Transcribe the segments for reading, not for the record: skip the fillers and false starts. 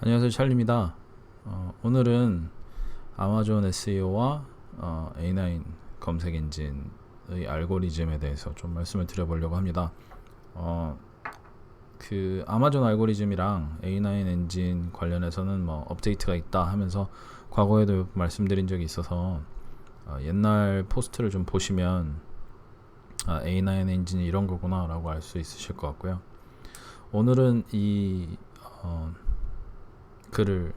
안녕하세요, 찰리입니다. 오늘은 아마존 SEO와 A9 검색 엔진의 알고리즘에 대해서 좀 말씀을 드려보려고 합니다. 어, 그 아마존 알고리즘이랑 A9 엔진 관련해서는 뭐 업데이트가 있다 하면서 과거에도 말씀드린 적이 있어서 옛날 포스트를 좀 보시면 A9 엔진이 이런 거구나 라고 알 수 있으실 것 같고요. 오늘은 이 글을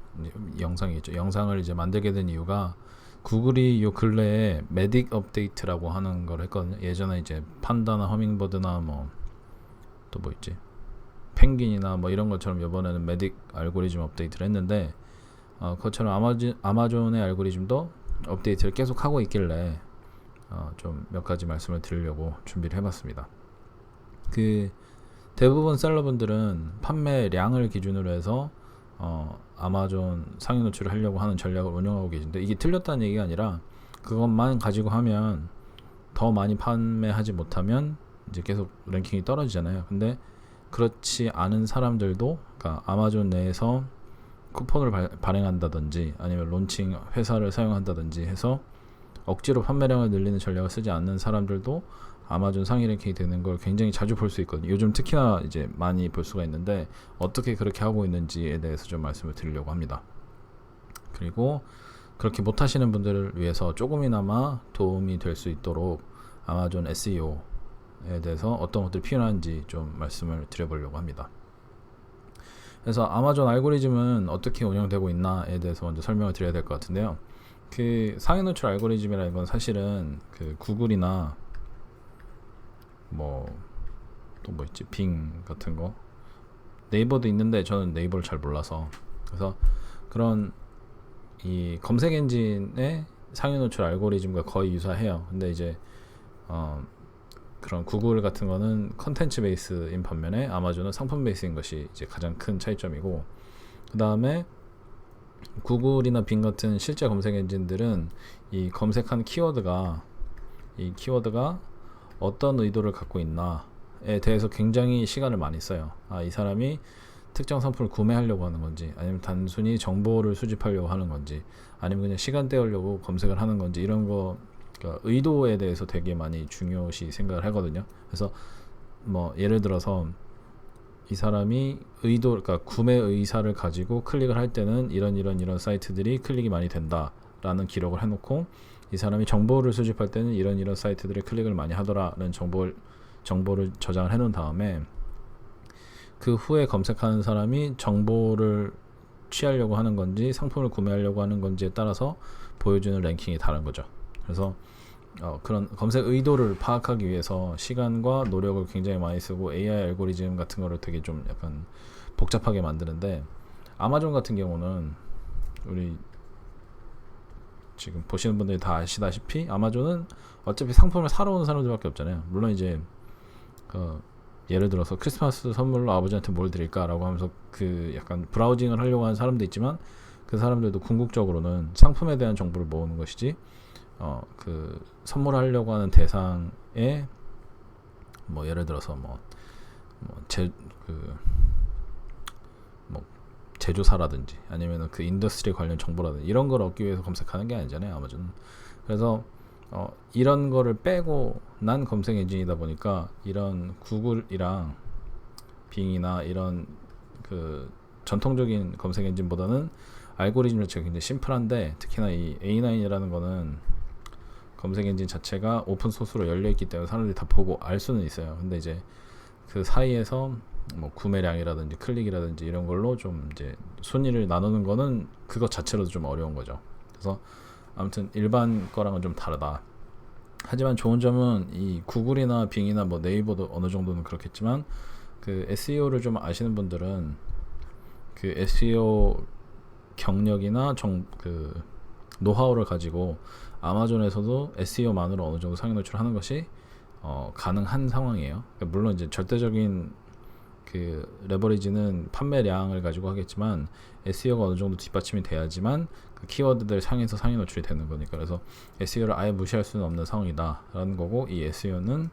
영상이겠죠. 영상을 이제 만들게 된 이유가 구글이 요 근래에 메딕 업데이트라고 하는 걸 했거든요. 예전에 이제 판다나 허밍버드나 뭐 또 뭐 있지, 펭귄이나 뭐 이런 것처럼 이번에는 메딕 알고리즘 업데이트를 했는데 그것처럼 아마존의 알고리즘도 업데이트를 계속 하고 있길래 좀 몇 가지 말씀을 드리려고 준비를 해봤습니다. 그 대부분 셀러분들은 판매량을 기준으로 해서 아마존 상위 노출을 하려고 하는 전략을 운영하고 계신데, 이게 틀렸다는 얘기가 아니라 그것만 가지고 하면 더 많이 판매하지 못하면 이제 계속 랭킹이 떨어지잖아요. 근데 그렇지 않은 사람들도, 그러니까 아마존 내에서 쿠폰을 발행한다든지 아니면 론칭 회사를 사용한다든지 해서 억지로 판매량을 늘리는 전략을 쓰지 않는 사람들도 아마존 상위 랭킹이 되는 걸 굉장히 자주 볼 수 있거든요. 요즘 특히나 이제 많이 볼 수가 있는데, 어떻게 그렇게 하고 있는지에 대해서 좀 말씀을 드리려고 합니다. 그리고 그렇게 못하시는 분들을 위해서 조금이나마 도움이 될 수 있도록 아마존 SEO에 대해서 어떤 것들이 필요한지 좀 말씀을 드려보려고 합니다. 그래서 아마존 알고리즘은 어떻게 운영되고 있나에 대해서 먼저 설명을 드려야 될 것 같은데요. 그 상위 노출 알고리즘이라는 건 사실은 그 구글이나 뭐 또 뭐 있지, 빙 같은 거, 네이버도 있는데 저는 네이버를 잘 몰라서, 그래서 그런 이 검색 엔진의 상위 노출 알고리즘과 거의 유사해요. 근데 이제 그런 구글 같은 거는 컨텐츠 베이스인 반면에 아마존은 상품 베이스인 것이 이제 가장 큰 차이점이고, 그 다음에 구글이나 빙 같은 실제 검색 엔진들은 이 검색한 키워드가 어떤 의도를 갖고 있나에 대해서 굉장히 시간을 많이 써요. 이 사람이 특정 상품을 구매하려고 하는 건지, 아니면 단순히 정보를 수집하려고 하는 건지, 아니면 그냥 시간 때우려고 검색을 하는 건지, 이런 거, 그러니까 의도에 대해서 되게 많이 중요시 생각을 하거든요. 그래서 뭐 예를 들어서 이 사람이 그러니까 구매 의사를 가지고 클릭을 할 때는 이런 사이트들이 클릭이 많이 된다라는 기록을 해놓고, 이 사람이 정보를 수집할 때는 이런 사이트들이 클릭을 많이 하더라는 정보를 저장을 해놓은 다음에, 그 후에 검색하는 사람이 정보를 취하려고 하는 건지 상품을 구매하려고 하는 건지에 따라서 보여주는 랭킹이 다른 거죠. 그래서 그런 검색 의도를 파악하기 위해서 시간과 노력을 굉장히 많이 쓰고, AI 알고리즘 같은 거를 되게 좀 약간 복잡하게 만드는데, 아마존 같은 경우는 우리 지금 보시는 분들이 다 아시다시피 아마존은 어차피 상품을 사러 오는 사람들밖에 없잖아요. 물론 이제 예를 들어서 크리스마스 선물로 아버지한테 뭘 드릴까라고 하면서 그 약간 브라우징을 하려고 하는 사람도 있지만, 그 사람들도 궁극적으로는 상품에 대한 정보를 모으는 것이지, 그 선물하려고 하는 대상에 뭐 예를 들어서 뭐 제조사라든지 아니면 그 인더스트리 관련 정보라든지 이런 걸 얻기 위해서 검색하는 게 아니잖아요, 아마존은. 그래서 이런 거를 빼고 난 검색 엔진이다 보니까, 이런 구글이랑 빙이나 이런 그 전통적인 검색 엔진보다는 알고리즘 자체가 굉장히 심플한데, 특히나 이 A9이라는 거는 검색 엔진 자체가 오픈 소스로 열려 있기 때문에 사람들이 다 보고 알 수는 있어요. 근데 이제 그 사이에서 뭐 구매량이라든지 클릭이라든지 이런 걸로 좀 이제 순위를 나누는 거는 그것 자체로도 좀 어려운 거죠. 그래서 아무튼 일반 거랑은 좀 다르다. 하지만 좋은 점은 이 구글이나 빙이나 뭐 네이버도 어느 정도는 그렇겠지만, 그 SEO를 좀 아시는 분들은 그 SEO 경력이나 그 노하우를 가지고 아마존에서도 SEO만으로 어느 정도 상위 노출하는 것이 가능한 상황이에요. 그러니까 물론 이제 절대적인 그 레버리지는 판매량을 가지고 하겠지만, SEO가 어느 정도 뒷받침이 돼야지만 그 키워드들 상에서 상위 노출이 되는 거니까. 그래서 SEO를 아예 무시할 수는 없는 상황이다라는 거고, 이 SEO는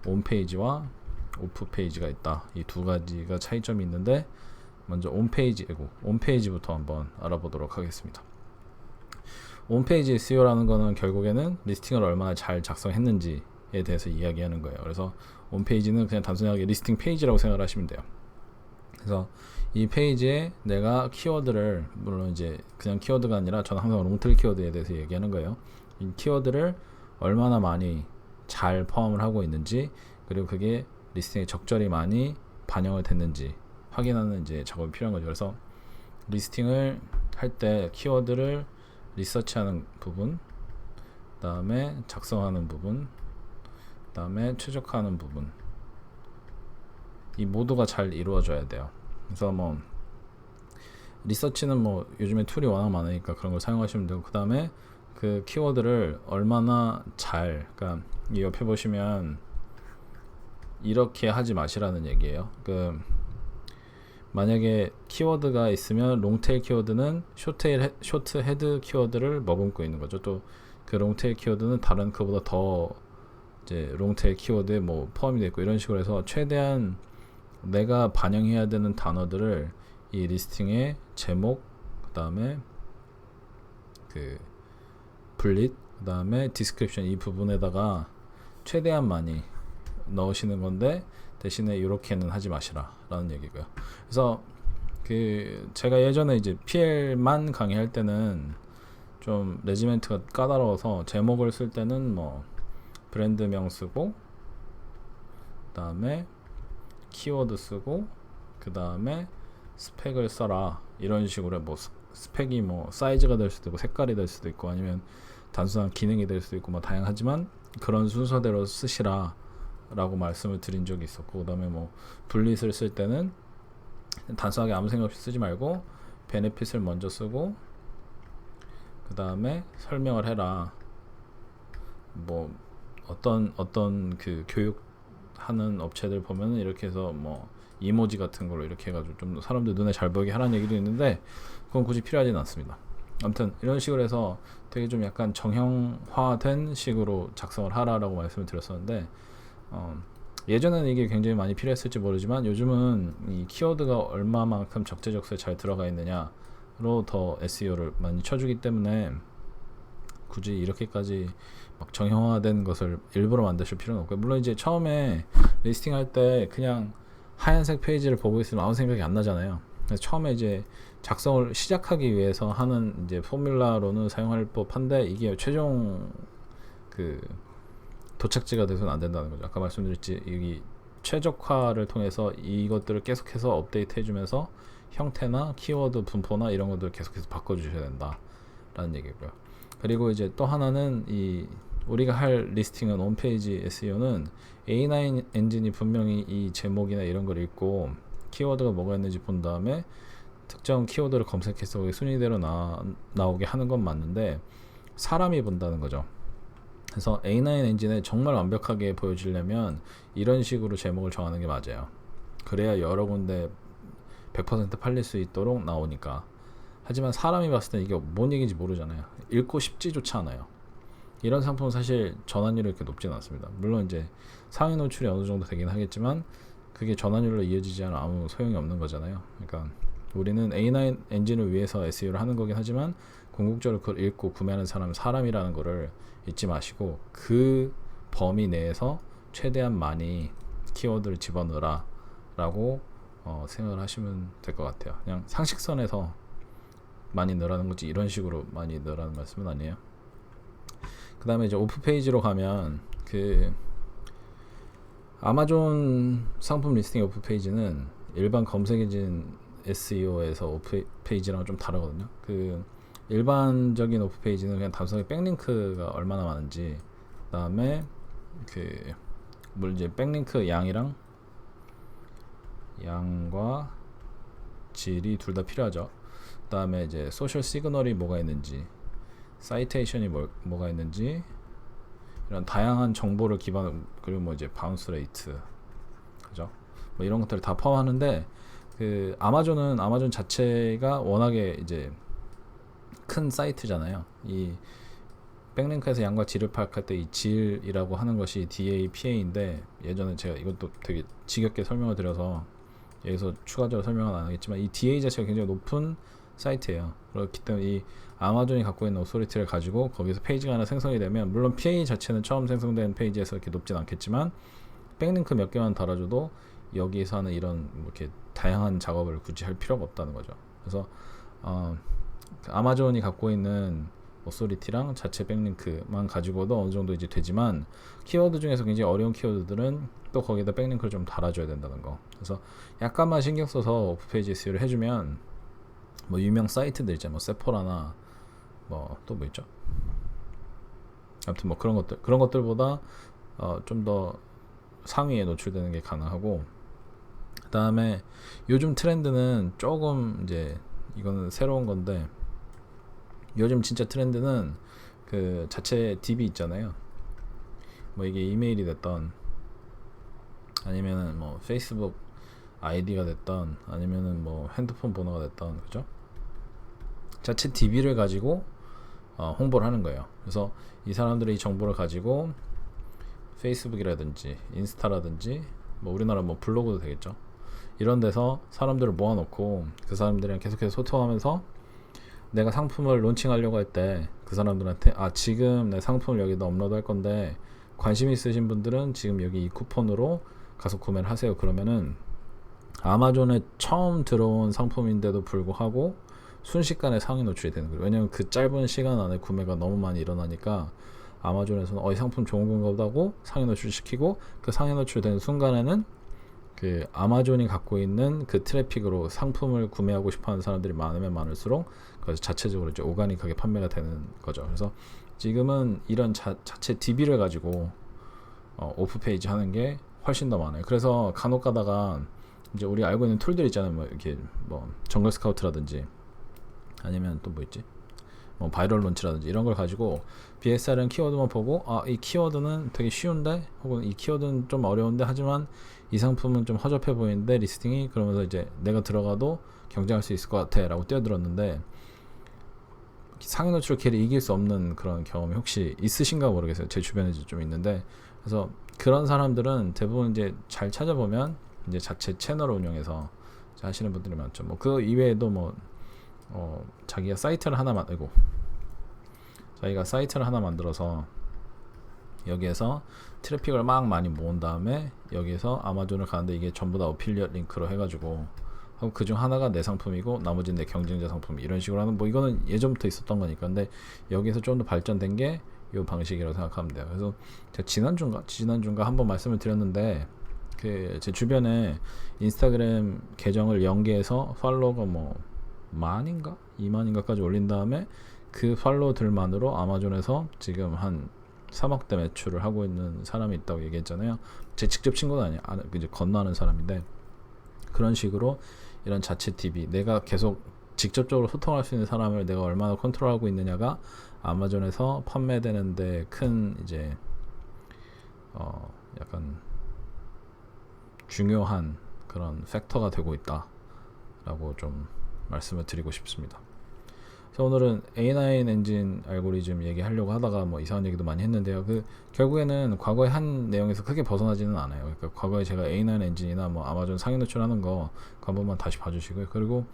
온 페이지와 오프 페이지가 있다. 이 두 가지가 차이점이 있는데, 먼저 홈페이지부터 한번 알아보도록 하겠습니다. 홈페이지 SEO라는 거는 결국에는 리스팅을 얼마나 잘 작성했는지에 대해서 이야기하는 거예요. 그래서 홈페이지는 그냥 단순하게 리스팅 페이지라고 생각을 하시면 돼요. 그래서 이 페이지에 내가 키워드를, 물론 이제 그냥 키워드가 아니라 저는 항상 롱테일 키워드에 대해서 얘기하는 거예요. 이 키워드를 얼마나 많이 잘 포함을 하고 있는지, 그리고 그게 리스팅에 적절히 많이 반영을 됐는지 확인하는 이제 작업이 필요한 거죠. 그래서 리스팅을 할 때 키워드를 리서치하는 부분, 그 다음에 작성하는 부분, 그 다음에 최적화하는 부분, 이 모두가 잘 이루어져야 돼요. 그래서 뭐 리서치는 뭐 요즘에 툴이 워낙 많으니까 그런 걸 사용하시면 되고, 그 다음에 그 키워드를 얼마나 잘, 그러니까 이 옆에 보시면 이렇게 하지 마시라는 얘기예요. 만약에 키워드가 있으면 롱테일 키워드는 쇼트 헤드 키워드를 머금고 있는 거죠. 또 그 롱테일 키워드는 다른 그보다 더 이제 롱테일 키워드에 뭐 포함이 되어 있고, 이런 식으로 해서 최대한 내가 반영해야 되는 단어들을 이 리스팅의 제목, 그 다음에 그 분릿, 그 다음에 디스크립션, 이 부분에다가 최대한 많이 넣으시는 건데, 대신에 이렇게는 하지 마시라 라는 얘기고요. 그래서 제가 예전에 이제 PL만 강의할 때는 좀 레지멘트가 까다로워서 제목을 쓸 때는 뭐 브랜드명 쓰고, 그 다음에 키워드 쓰고, 그 다음에 스펙을 써라, 이런 식으로. 뭐 스펙이 뭐 사이즈가 될 수도 있고, 색깔이 될 수도 있고, 아니면 단순한 기능이 될 수도 있고, 뭐 다양하지만 그런 순서대로 쓰시라 라고 말씀을 드린 적이 있었고, 그 다음에 뭐 분릿을 쓸 때는 단순하게 아무 생각 없이 쓰지 말고 베네핏을 먼저 쓰고, 그 다음에 설명을 해라. 뭐 어떤 그 교육하는 업체들 보면은 이렇게 해서 뭐 이모지 같은 걸로 이렇게 해가지고 좀 사람들 눈에 잘 보이게 하라는 얘기도 있는데, 그건 굳이 필요하지는 않습니다. 아무튼 이런 식으로 해서 되게 좀 약간 정형화된 식으로 작성을 하라라고 말씀을 드렸었는데, 예전에는 이게 굉장히 많이 필요했을지 모르지만 요즘은 이 키워드가 얼마만큼 적재적소에 잘 들어가 있느냐로 더 SEO를 많이 쳐주기 때문에 굳이 이렇게까지 막 정형화된 것을 일부러 만드실 필요는 없고요. 물론 이제 처음에 리스팅 할 때 그냥 하얀색 페이지를 보고 있으면 아무 생각이 안 나잖아요. 그래서 처음에 이제 작성을 시작하기 위해서 하는 이제 포뮬라로는 사용할 법한데, 이게 최종 도착지가 돼서는 안 된다는 거죠. 아까 말씀드렸지, 여기 최적화를 통해서 이것들을 계속해서 업데이트 해주면서 형태나 키워드 분포나 이런 것들을 계속해서 바꿔주셔야 된다라는 얘기고요. 그리고 이제 또 하나는 우리가 할 리스팅은 홈페이지 SEO는 A9 엔진이 분명히 이 제목이나 이런 걸 읽고 키워드가 뭐가 있는지 본 다음에 특정 키워드를 검색해서 순위대로 나오게 하는 건 맞는데, 사람이 본다는 거죠. 그래서 A9 엔진에 정말 완벽하게 보여지려면 이런 식으로 제목을 정하는 게 맞아요. 그래야 여러 군데 100% 팔릴 수 있도록 나오니까. 하지만 사람이 봤을 때 이게 뭔 얘기인지 모르잖아요. 읽고 싶지조차 않아요. 이런 상품은 사실 전환율이 그렇게 높지는 않습니다. 물론 이제 상위 노출이 어느 정도 되긴 하겠지만 그게 전환율로 이어지지 않아 아무 소용이 없는 거잖아요. 그러니까 우리는 A9 엔진을 위해서 SEO를 하는 거긴 하지만 궁극적으로 그걸 읽고 구매하는 사람은 사람이라는 거를 잊지 마시고, 그 범위 내에서 최대한 많이 키워드를 집어넣으라 라고 생각을 하시면 될 것 같아요. 그냥 상식선에서 많이 넣으라는 거지 이런 식으로 많이 넣으라는 말씀은 아니에요. 그 다음에 이제 오프 페이지로 가면 아마존 상품 리스팅 오프 페이지는 일반 검색 엔진 SEO에서 오프 페이지랑 좀 다르거든요. 일반적인 오프 페이지는 그냥 단순하게 백링크가 얼마나 많은지, 그 다음에 물론 이제 백링크 양과 질이 둘 다 필요하죠. 그 다음에 이제 소셜 시그널이 뭐가 있는지, 사이테이션이 뭐가 있는지, 이런 다양한 정보를 기반으로, 그리고 뭐 이제 바운스 레이트, 그죠? 뭐 이런 것들을 다 포함하는데, 아마존 자체가 워낙에 이제 큰 사이트잖아요. 이 백링크에서 양과 질을 파악할 때 이 질이라고 하는 것이 DAPA인데, 예전에 제가 이것도 되게 지겹게 설명을 드려서 여기서 추가적으로 설명은 안 하겠지만 이 DA 자체가 굉장히 높은 사이트예요. 그렇기 때문에 이 아마존이 갖고 있는 오소리티를 가지고 거기서 페이지가 하나 생성이 되면, 물론 PA 자체는 처음 생성된 페이지에서 이렇게 높진 않겠지만 백링크 몇 개만 달아줘도 여기서 하는 이런 이렇게 다양한 작업을 굳이 할 필요가 없다는 거죠. 그래서 아마존이 갖고 있는 오소리티랑 자체 백링크만 가지고도 어느 정도 이제 되지만, 키워드 중에서 굉장히 어려운 키워드들은 또 거기다 백링크를 좀 달아줘야 된다는 거. 그래서 약간만 신경 써서 오프페이지 SEO를 해주면 뭐 유명 사이트들 있잖아요. 뭐 세포라나 뭐 또 뭐 있죠. 아무튼 뭐 그런 것들보다 좀 더 상위에 노출되는 게 가능하고, 그 다음에 요즘 트렌드는 조금 이제 이거는 새로운 건데, 요즘 진짜 트렌드는 그 자체 DB 있잖아요. 뭐 이게 이메일이 됐던 아니면은 뭐 페이스북 아이디가 됐던 아니면은 뭐 핸드폰 번호가 됐던, 그죠? 자체 DB를 가지고 홍보를 하는 거예요. 그래서 이 사람들이 이 정보를 가지고 페이스북이라든지 인스타라든지 뭐 우리나라 뭐 블로그도 되겠죠. 이런 데서 사람들을 모아놓고 그 사람들이랑 계속해서 소통하면서 내가 상품을 론칭하려고 할 때 그 사람들한테 지금 내 상품을 여기다 업로드 할 건데 관심 있으신 분들은 지금 여기 이 쿠폰으로 가서 구매를 하세요. 그러면은 아마존에 처음 들어온 상품인데도 불구하고 순식간에 상위 노출이 되는 거예요. 왜냐면 그 짧은 시간 안에 구매가 너무 많이 일어나니까 아마존에서는 이 상품 좋은 건가 보다 하고 상위 노출시키고, 그 상위 노출되는 순간에는 그 아마존이 갖고 있는 그 트래픽으로 상품을 구매하고 싶어하는 사람들이 많으면 많을수록 그래서 자체적으로 이제 오가닉하게 판매가 되는 거죠. 그래서 지금은 이런 자체 DB를 가지고 오프 페이지 하는 게 훨씬 더 많아요. 그래서 간혹 가다가 이제 우리 알고 있는 툴들 있잖아요. 뭐 이렇게 뭐 정글 스카우트라든지 아니면 또 뭐 있지? 뭐 바이럴 론치라든지 이런 걸 가지고 BSR은 키워드만 보고 이 키워드는 되게 쉬운데, 혹은 이 키워드는 좀 어려운데 하지만 이 상품은 좀 허접해 보이는데 리스팅이, 그러면서 이제 내가 들어가도 경쟁할 수 있을 것 같아 라고 뛰어들었는데 상위 노출 기회를 이길 수 없는 그런 경험이 혹시 있으신가 모르겠어요. 제 주변에 좀 있는데, 그래서 그런 사람들은 대부분 이제 잘 찾아보면 이제 자체 채널을 운영해서 하시는 분들이 많죠. 뭐 그 이외에도 뭐 자기가 사이트를 하나 만들어서 여기에서 트래픽을 막 많이 모은 다음에 여기에서 아마존을 가는데 이게 전부 다 어필리엇 링크로 해가지고 하고 그중 하나가 내 상품이고 나머지는 내 경쟁자 상품, 이런 식으로 하는, 뭐 이거는 예전부터 있었던 거니까. 근데 여기서 좀 더 발전된 게 이 방식이라고 생각하면 돼요. 그래서 제가 지난주인가 한번 말씀을 드렸는데, 그 제 주변에 인스타그램 계정을 연계해서 팔로워가 뭐 만인가 2만인가까지 올린 다음에 그 팔로워들만으로 아마존에서 지금 한 3억대 매출을 하고 있는 사람이 있다고 얘기했잖아요. 제 직접 친구는 아니에요. 이제 건너하는 사람인데, 그런 식으로 이런 자체 DB, 내가 계속 직접적으로 소통할 수 있는 사람을 내가 얼마나 컨트롤하고 있느냐가 아마존에서 판매되는데 큰 이제 약간 중요한 그런 팩터가 되고 있다라고 좀 말씀을 드리고 싶습니다. 그래서 오늘은 A9 엔진 알고리즘 얘기하려고 하다가 뭐 이상한 얘기도 많이 했는데요. 그 결국에는 과거에 한 내용에서 크게 벗어나지는 않아요. 그러니까 과거에 제가 A9 엔진이나 뭐 아마존 상위 노출하는 거 한 번만 다시 봐주시고요. 그리고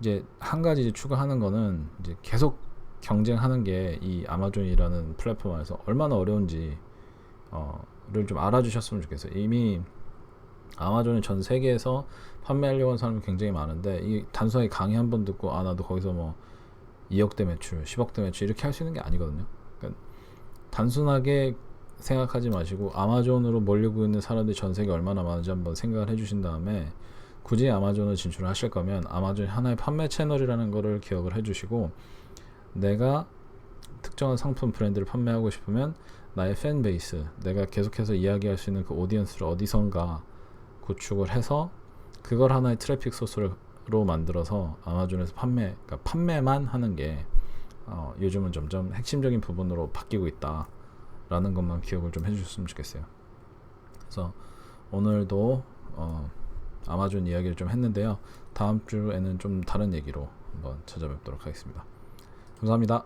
이제 한 가지 이제 추가하는 거는 이제 계속 경쟁하는 게 이 아마존이라는 플랫폼 안에서 얼마나 어려운지 를 좀 알아주셨으면 좋겠어요. 이미 아마존은 전 세계에서 판매하려고 하는 사람이 굉장히 많은데, 이 단순하게 강의 한 번 듣고 나도 거기서 뭐 2억대 매출, 10억대 매출 이렇게 할 수 있는 게 아니거든요. 그러니까 단순하게 생각하지 마시고 아마존으로 몰리고 있는 사람들이 전 세계에 얼마나 많은지 한번 생각을 해주신 다음에, 굳이 아마존을 진출을 하실 거면 아마존이 하나의 판매 채널이라는 거를 기억을 해주시고, 내가 특정한 상품 브랜드를 판매하고 싶으면 나의 팬 베이스, 내가 계속해서 이야기할 수 있는 그 오디언스를 어디선가 구축을 해서 그걸 하나의 트래픽 소스로 만들어서 아마존에서 그러니까 판매만 하는 게 요즘은 점점 핵심적인 부분으로 바뀌고 있다라는 것만 기억을 좀 해주셨으면 좋겠어요. 그래서 오늘도 아마존 이야기를 좀 했는데요. 다음 주에는 좀 다른 얘기로 한번 찾아뵙도록 하겠습니다. 감사합니다.